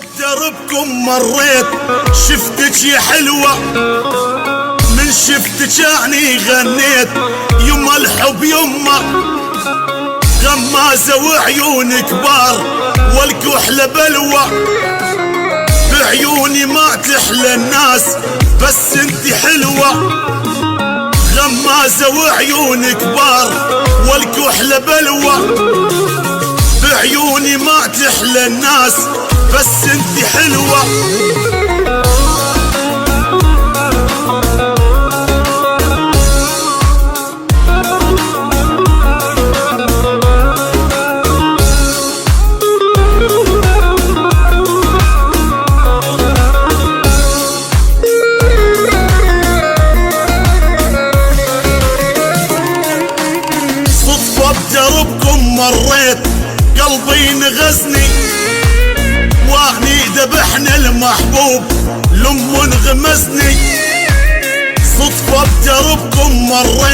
بدربكم مريت شفتك يا حلوة، من شفتك اني غنيت يما الحب يما، غمازة وعيون كبار والكحلة بلوى، بعيوني ما تحلى الناس بس انتي حلوة، غمازة وعيون كبار والكحلة بلوى، بعيوني ما تحلى الناس بس انتي حلوة. صدفة بدربكم مريت قلبي نغزني، وهني ذبحنا المحبوب لما انغمزني، صدفة بدربكم مريت